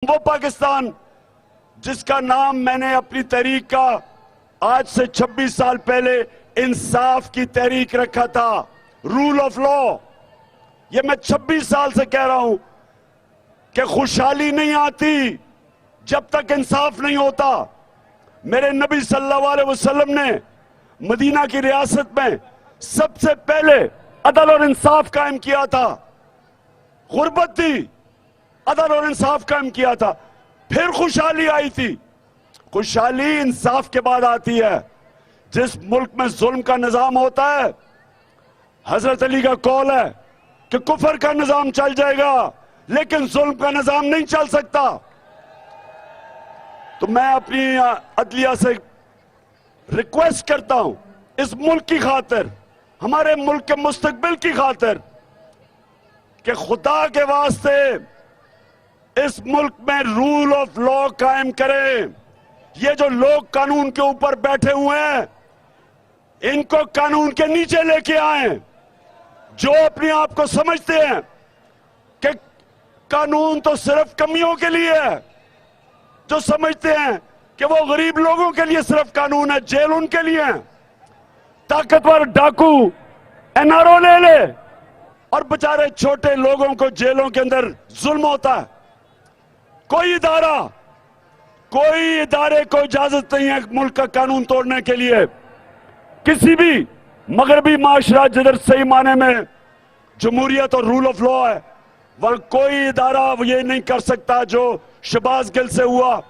वो पाकिस्तान जिसका नाम मैंने अपनी तहरीक का आज से 26 साल पहले इंसाफ की तहरीक रखा था, रूल ऑफ लॉ। ये मैं 26 साल से कह रहा हूं कि खुशहाली नहीं आती जब तक इंसाफ नहीं होता। मेरे नबी सल्लल्लाहु अलैहि वसल्लम ने मदीना की रियासत में सबसे पहले अदल और इंसाफ कायम किया था। गुर्बत थी, अदल और इंसाफ कायम किया था, फिर खुशहाली आई थी। खुशहाली इंसाफ के बाद आती है। जिस मुल्क में जुल्म का निजाम होता है, हजरत अली का कौल है कि कुफर का निजाम चल जाएगा लेकिन जुल्म का निजाम नहीं चल सकता। तो मैं अपनी अदलिया से रिक्वेस्ट करता हूं, इस मुल्क की खातिर, हमारे मुल्क के मुस्तकबिल की खातिर, कि खुदा के वास्ते इस मुल्क में रूल ऑफ लॉ कायम करें। ये जो लोग कानून के ऊपर बैठे हुए हैं, इनको कानून के नीचे लेके आए। जो अपने आप को समझते हैं कि कानून तो सिर्फ कमियों के लिए है, जो समझते हैं कि वो गरीब लोगों के लिए सिर्फ कानून है, जेल उनके लिए है। ताकतवर डाकू एनआरओ ले ले और बेचारे छोटे लोगों को जेलों के अंदर जुल्म होता है। कोई इदारे को इजाजत नहीं है मुल्क का कानून तोड़ने के लिए। किसी भी मगरबी माशरा जिधर सही माने में जमहूरियत और रूल ऑफ लॉ है, वह कोई इदारा ये नहीं कर सकता जो शहबाज गिल से हुआ,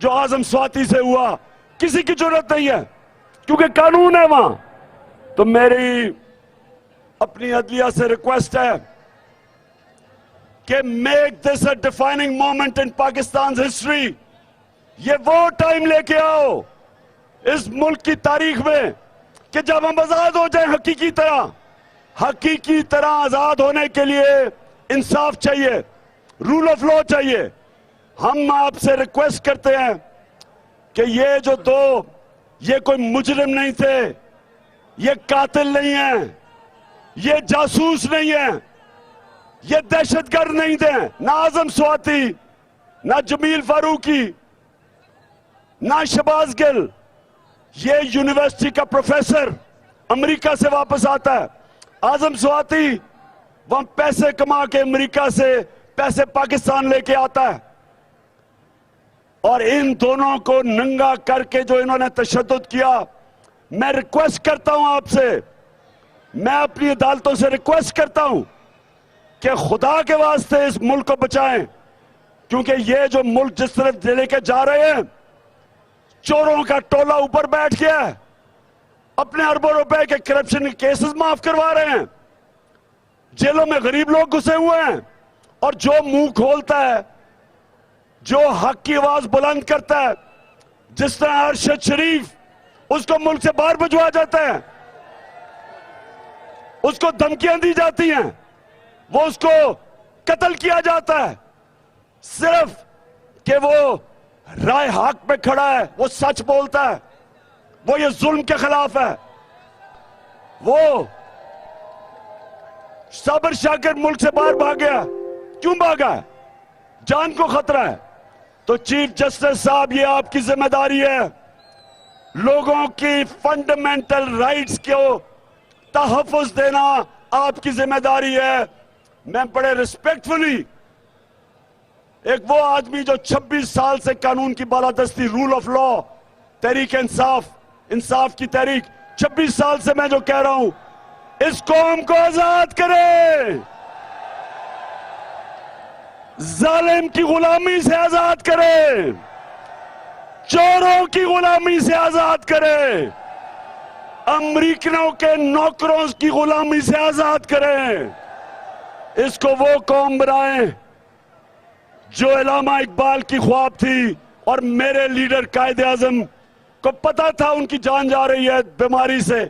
जो आजम स्वाति से हुआ। किसी की जरूरत नहीं है क्योंकि कानून है वहां। तो मेरी अपनी अदलिया से रिक्वेस्ट है कि make this a defining moment in Pakistan history. ये वो टाइम लेके आओ इस मुल्क की तारीख में कि जब हम आजाद हो जाएं हकीकी तरह आजाद होने के लिए इंसाफ चाहिए, रूल ऑफ लॉ चाहिए। हम आपसे रिक्वेस्ट करते हैं कि ये कोई मुजरिम नहीं थे, ये कातिल नहीं है, ये जासूस नहीं है, ये दहशतगर्द नहीं थे। ना आजम स्वाति, ना जमील फारूकी, ना शहबाज गिल। ये यूनिवर्सिटी का प्रोफेसर अमेरिका से वापस आता है। आजम स्वाति वहां पैसे कमा के अमेरिका से पैसे पाकिस्तान लेके आता है। और इन दोनों को नंगा करके जो इन्होंने तशद्दुद किया, मैं रिक्वेस्ट करता हूं आपसे, मैं अपनी अदालतों से रिक्वेस्ट करता हूं कि खुदा के वास्ते इस मुल्क को बचाएं। क्योंकि ये जो मुल्क जिस तरफ लेके जा रहे हैं, चोरों का टोला ऊपर बैठ गया है, अपने अरबों रुपए के करप्शन के केसेस माफ करवा रहे हैं, जेलों में गरीब लोग घुसे हुए हैं। और जो मुंह खोलता है, जो हक की आवाज बुलंद करता है, जिस तरह अरशद शरीफ, उसको मुल्क से बाहर भिजवा जाता है, उसको धमकियां दी जाती हैं, वो उसको कत्ल किया जाता है सिर्फ कि वो राय हक पे खड़ा है, वो सच बोलता है, वो ये जुल्म के खिलाफ है। वो साबिर शाकिर मुल्क से बाहर भाग गया, क्यों भागा है? जान को खतरा है। तो चीफ जस्टिस साहब, ये आपकी जिम्मेदारी है, लोगों की फंडामेंटल राइट्स को तहफ़्फ़ुज़ देना आपकी जिम्मेदारी है। मैं बड़े रिस्पेक्टफुली, एक वो आदमी जो 26 साल से कानून की बालादस्ती, rule of law, Tehreek Insaf की तहरीक, 26 साल से मैं जो कह रहा हूं, इस कौम को आजाद करें, जालिम की गुलामी से आजाद करें, चोरों की गुलामी से आजाद करें, अमरीकनों के नौकरों की गुलामी से आजाद करें। इसको वो कौम बनाएं जो इलामा इकबाल की ख्वाब थी और मेरे लीडर कायदे आजम को पता था उनकी जान जा रही है बीमारी से,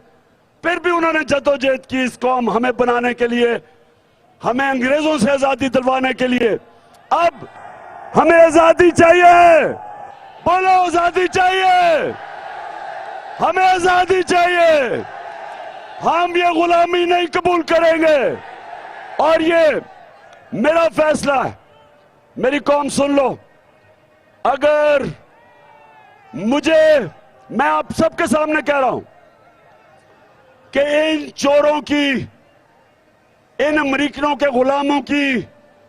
फिर भी उन्होंने जद्दोजहद की इस कौम हमें बनाने के लिए, हमें अंग्रेजों से आजादी दिलवाने के लिए। अब हमें आजादी चाहिए, बोलो आजादी चाहिए, हमें आजादी चाहिए। हम ये गुलामी नहीं कबूल करेंगे। और ये मेरा फैसला है, मेरी कौम सुन लो, अगर मैं आप सबके सामने कह रहा हूं कि इन चोरों की, इन अमरीकनों के गुलामों की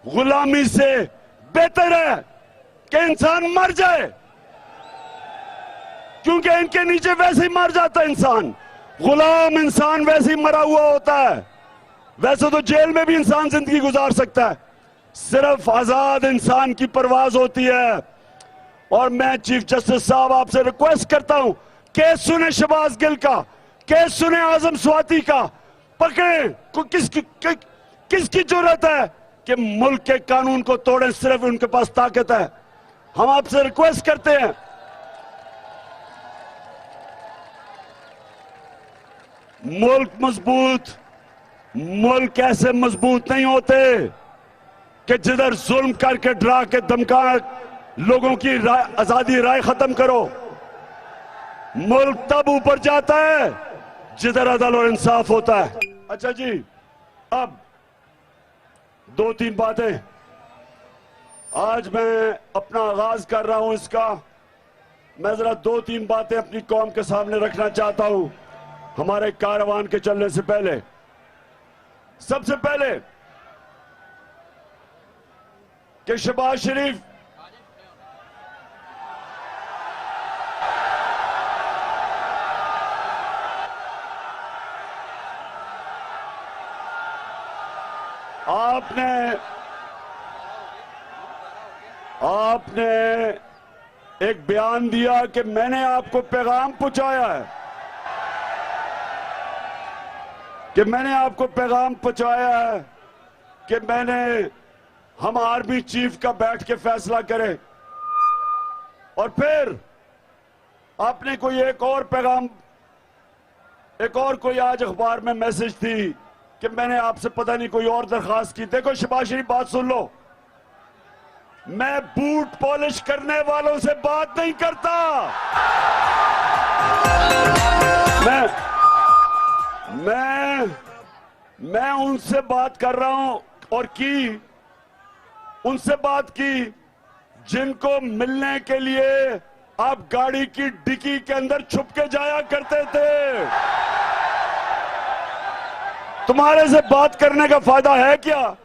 गुलामी से बेहतर है कि इंसान मर जाए, क्योंकि इनके नीचे वैसे ही मर जाता है इंसान। गुलाम इंसान वैसे ही मरा हुआ होता है। वैसे तो जेल में भी इंसान जिंदगी गुजार सकता है, सिर्फ आजाद इंसान की परवाज होती है। और मैं चीफ जस्टिस साहब आपसे रिक्वेस्ट करता हूं, केस सुने शहबाज गिल का, केस सुने आजम स्वाति का, पकड़े को किसकी जरूरत है कि मुल्क के कानून को तोड़े? सिर्फ उनके पास ताकत है। हम आपसे रिक्वेस्ट करते हैं, मुल्क ऐसे मजबूत नहीं होते कि जिधर जुल्म करके डरा के धमका लोगों की आजादी राय खत्म करो। मुल्क तब ऊपर जाता है जिधर अदल और इंसाफ होता है। अच्छा जी, अब 2-3 बातें आज मैं अपना आगाज कर रहा हूं इसका। मैं जरा 2-3 बातें अपनी कौम के सामने रखना चाहता हूं हमारे कारवान के चलने से पहले। सबसे पहले कि शहबाज शरीफ आपने एक बयान दिया कि मैंने आपको पैगाम पहुंचाया है, कि हम आर्मी चीफ का बैठ के फैसला करें। और फिर आपने कोई एक और कोई आज अखबार में मैसेज थी कि मैंने आपसे पता नहीं कोई और दरखास्त की। देखो शहबाज शरीफ, बात सुन लो, मैं बूट पॉलिश करने वालों से बात नहीं करता। मैं उनसे बात कर रहा हूं और उनसे बात की जिनको मिलने के लिए आप गाड़ी की डिक्की के अंदर छुप के जाया करते थे। तुम्हारे से बात करने का फायदा है क्या?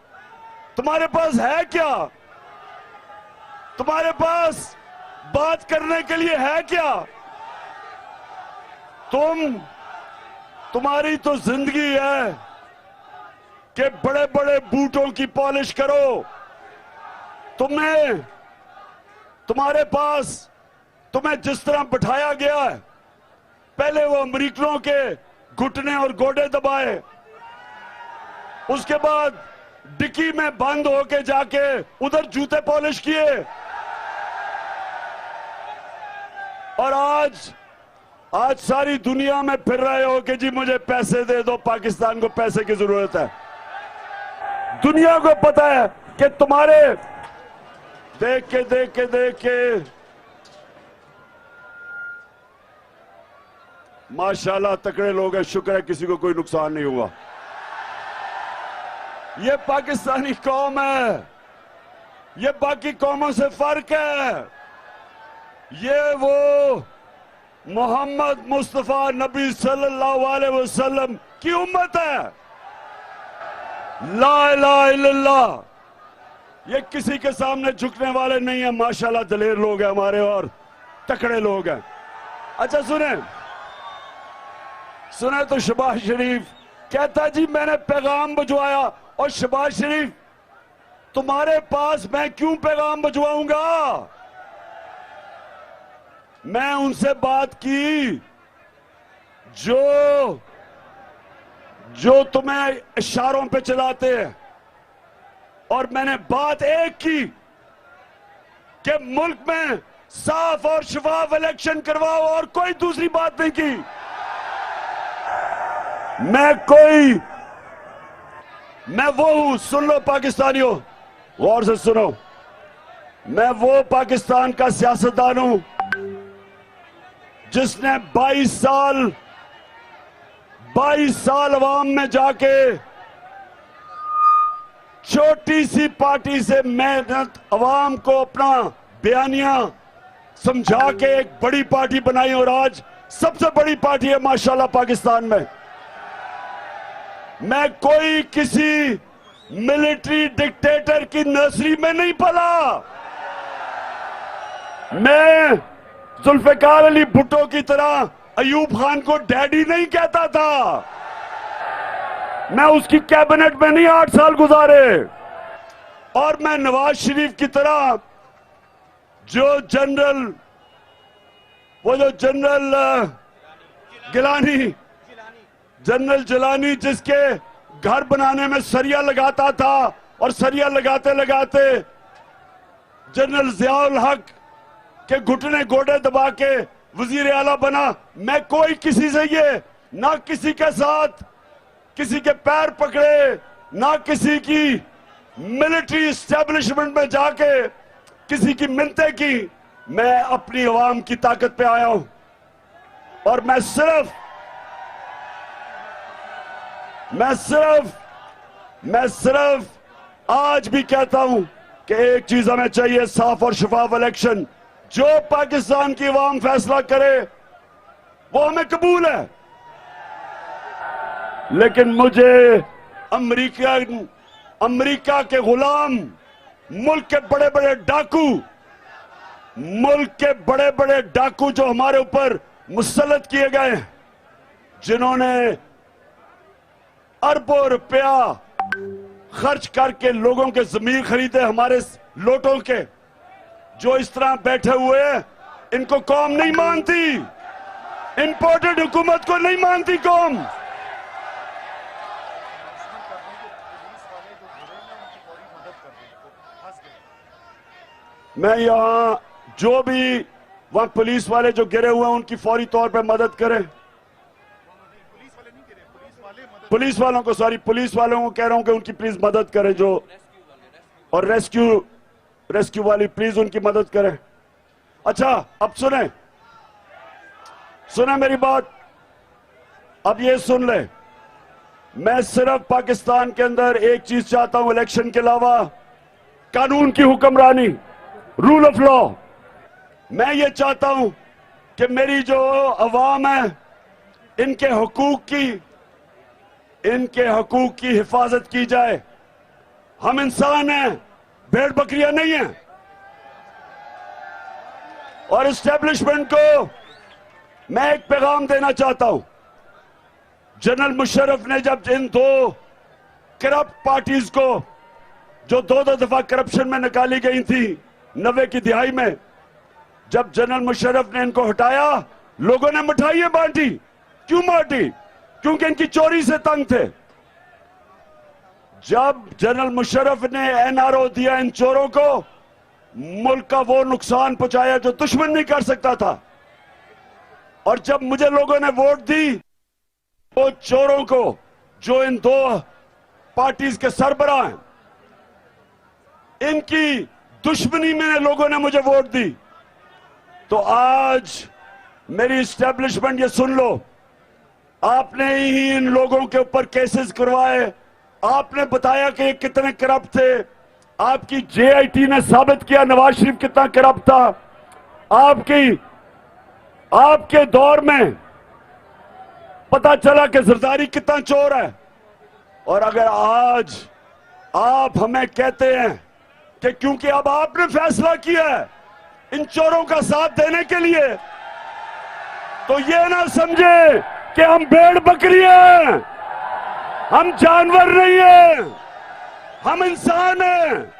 तुम्हारे पास है क्या? तुम्हारे पास बात करने के लिए है क्या? तुम्हारी तो जिंदगी है कि बड़े बड़े बूटों की पॉलिश करो। तुम्हें जिस तरह बिठाया गया है, पहले वो अमरीकनों के घुटने और गोडे दबाए, उसके बाद डिक्की में बंद होके जाके उधर जूते पॉलिश किए, और आज सारी दुनिया में फिर रहे हो कि जी मुझे पैसे दे दो, पाकिस्तान को पैसे की जरूरत है। दुनिया को पता है कि तुम्हारे देख के माशाल्लाह तकड़े लोग हैं, शुक्र है किसी को कोई नुकसान नहीं हुआ। ये पाकिस्तानी कौम है, ये बाकी कौमों से फर्क है। ये वो मोहम्मद मुस्तफा नबी सल्लल्लाहु अलैहि वसल्लम की उम्मत है। ला इलाहा इल्लल्लाह। ये किसी के सामने झुकने वाले नहीं है। माशाल्लाह दलेर लोग हैं हमारे और तकड़े लोग हैं। अच्छा सुने तो शहबाज शरीफ कहता जी मैंने पैगाम भिजवाया, और शहबाज शरीफ तुम्हारे पास मैं क्यों पैगाम भिजवाऊंगा? मैं उनसे बात की जो तुम्हें इशारों पे चलाते हैं, और मैंने बात एक की कि मुल्क में साफ और शफाफ इलेक्शन करवाओ, और कोई दूसरी बात नहीं की। मैं वो हूं, सुन लो पाकिस्तानियों, गौर से सुनो, मैं वो पाकिस्तान का सियासतदान हूं जिसने 22 साल अवाम में जाके छोटी सी पार्टी से मेहनत अवाम को अपना बयानिया समझा के एक बड़ी पार्टी बनाई और आज सबसे बड़ी पार्टी है माशाल्लाह पाकिस्तान में। मैं कोई किसी मिलिट्री डिक्टेटर की नर्सरी में नहीं पला। मैं जुल्फिकार अली भुट्टो की तरह अयूब खान को डैडी नहीं कहता था। मैं उसकी कैबिनेट में नहीं 8 साल गुजारे। और मैं नवाज शरीफ की तरह जो जनरल जनरल जिलानी जिसके घर बनाने में सरिया लगाता था और सरिया लगाते लगाते जनरल जियाउल हक के घुटने गोडे दबा के वजीर आला बना। मैं कोई किसी से ये ना किसी के साथ किसी के पैर पकड़े ना किसी की मिलिट्री एस्टेब्लिशमेंट में जाके किसी की मिन्नतें की। मैं अपनी अवाम की ताकत पे आया हूं और मैं सिर्फ आज भी कहता हूं कि एक चीज हमें चाहिए, साफ और शफाफ इलेक्शन। जो पाकिस्तान की अवाम फैसला करे वो हमें कबूल है, लेकिन मुझे अमेरिका के गुलाम, मुल्क के बड़े बड़े डाकू जो हमारे ऊपर मुसल्लत किए गए, जिन्होंने अरबों रुपया खर्च करके लोगों के जमीर खरीदे हमारे लोटों के, जो इस तरह बैठे हुए हैं, इनको कौम नहीं मानती। इंपोर्टेड हुकूमत को नहीं मानती कौम। मैं यहां जो भी वहां पुलिस वाले जो गिरे हुए हैं उनकी फौरी तौर पे मदद करें। पुलिस वालों को कह रहा हूं कि उनकी प्लीज मदद करें, जो और रेस्क्यू वाली प्लीज उनकी मदद करें। अच्छा, अब सुने मेरी बात, अब ये सुन ले। मैं सिर्फ पाकिस्तान के अंदर एक चीज चाहता हूं इलेक्शन के अलावा, कानून की हुक्मरानी, रूल ऑफ लॉ। मैं ये चाहता हूं कि मेरी जो अवाम है इनके हकूक की हिफाजत की जाए। हम इंसान हैं, भेड़ बकरियां नहीं हैं। और एस्टेब्लिशमेंट को मैं एक पैगाम देना चाहता हूं। जनरल मुशर्रफ ने जब इन 2 करप्ट पार्टीज को, जो 2 दफा करप्शन में निकाली गई थी 90 की दिहाई में, जब जनरल मुशर्रफ ने इनको हटाया, लोगों ने मिठाइयां बांटी। क्यों बांटी? क्योंकि इनकी चोरी से तंग थे। जब जनरल मुशर्रफ ने एनआरओ दिया इन चोरों को, मुल्क का वो नुकसान पहुंचाया जो दुश्मन नहीं कर सकता था। और जब मुझे लोगों ने वोट दी, वो चोरों को, जो इन 2 पार्टीज के सरबराह हैं, इनकी दुश्मनी में लोगों ने मुझे वोट दी। तो आज मेरी एस्टेब्लिशमेंट, ये सुन लो, आपने ही इन लोगों के ऊपर केसेस करवाए, आपने बताया कि ये कितने करप्ट थे। आपकी जेआईटी ने साबित किया नवाज शरीफ कितना करप्ट था। आपके दौर में पता चला कि जरदारी कितना चोर है। और अगर आज आप हमें कहते हैं कि क्योंकि अब आपने फैसला किया है इन चोरों का साथ देने के लिए, तो ये ना समझे कि हम भेड़ बकरी हैं, हम जानवर नहीं हैं, हम इंसान हैं।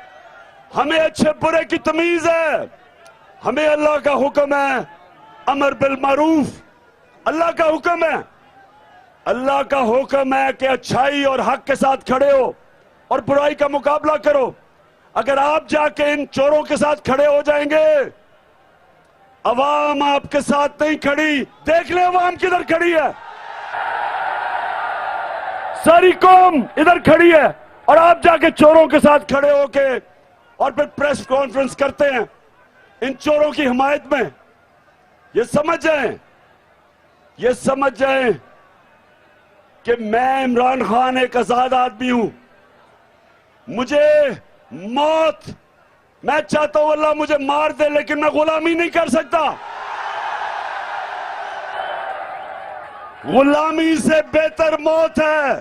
हमें अच्छे बुरे की तमीज है। हमें अल्लाह का हुक्म है, अमर बिल मारूफ, अल्लाह का हुक्म है। अल्लाह का हुक्म है कि अच्छाई और हक के साथ खड़े हो और बुराई का मुकाबला करो। अगर आप जाके इन चोरों के साथ खड़े हो जाएंगे, अवाम आपके साथ नहीं खड़ी। देख ले अवाम किधर खड़ी है, सारी कौम इधर खड़ी है। और आप जाके चोरों के साथ खड़े होके और फिर प्रेस कॉन्फ्रेंस करते हैं इन चोरों की हिमायत में। ये समझ जाएं कि मैं इमरान खान एक आजाद आदमी हूं। मुझे मौत, मैं चाहता हूं अल्लाह मुझे मार दे, लेकिन मैं गुलामी नहीं कर सकता। गुलामी से बेहतर मौत है,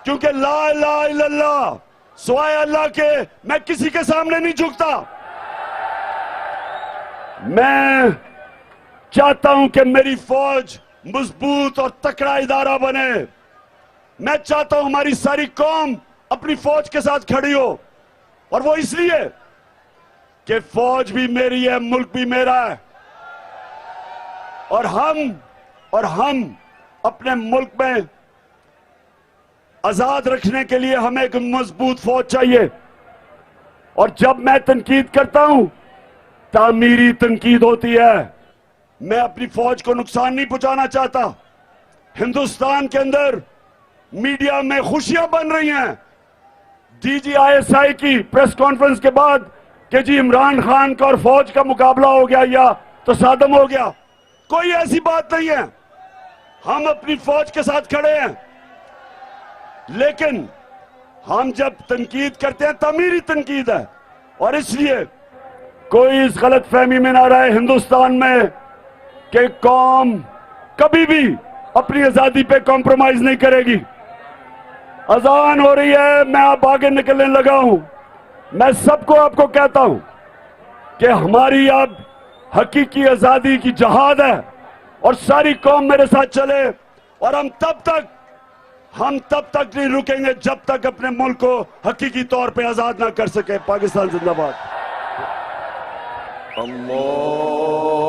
क्योंकि ला इलाहा इल्लल्लाह, सिवाय अल्लाह के मैं किसी के सामने नहीं झुकता। मैं चाहता हूं कि मेरी फौज मजबूत और तकड़ा इदारा बने। मैं चाहता हूं हमारी सारी कौम अपनी फौज के साथ खड़ी हो, और वो इसलिए कि फौज भी मेरी है, मुल्क भी मेरा है, और हम अपने मुल्क में आजाद रखने के लिए हमें एक मजबूत फौज चाहिए। और जब मैं तनकीद करता हूं, तामीरी तनकीद होती है। मैं अपनी फौज को नुकसान नहीं पहुंचाना चाहता। हिंदुस्तान के अंदर मीडिया में खुशियां बन रही हैं DGISI की प्रेस कॉन्फ्रेंस के बाद कि जी इमरान खान का और फौज का मुकाबला हो गया या तसादम हो गया। कोई ऐसी बात नहीं है। हम अपनी फौज के साथ खड़े हैं, लेकिन हम जब तनकीद करते हैं तामीरी तनकीद है। और इसलिए कोई इस गलत फहमी में ना रहे हिंदुस्तान में कि कौम कभी भी अपनी आजादी पे कॉम्प्रोमाइज नहीं करेगी। अजान हो रही है, मैं अब आगे निकलने लगा हूं। मैं सबको आपको कहता हूं कि हमारी अब हकीकी आजादी की जहाद है, और सारी कौम मेरे साथ चले, और हम तब तक नहीं रुकेंगे जब तक अपने मुल्क को हकीकी तौर पे आजाद ना कर सके। पाकिस्तान जिंदाबाद। अल्लाह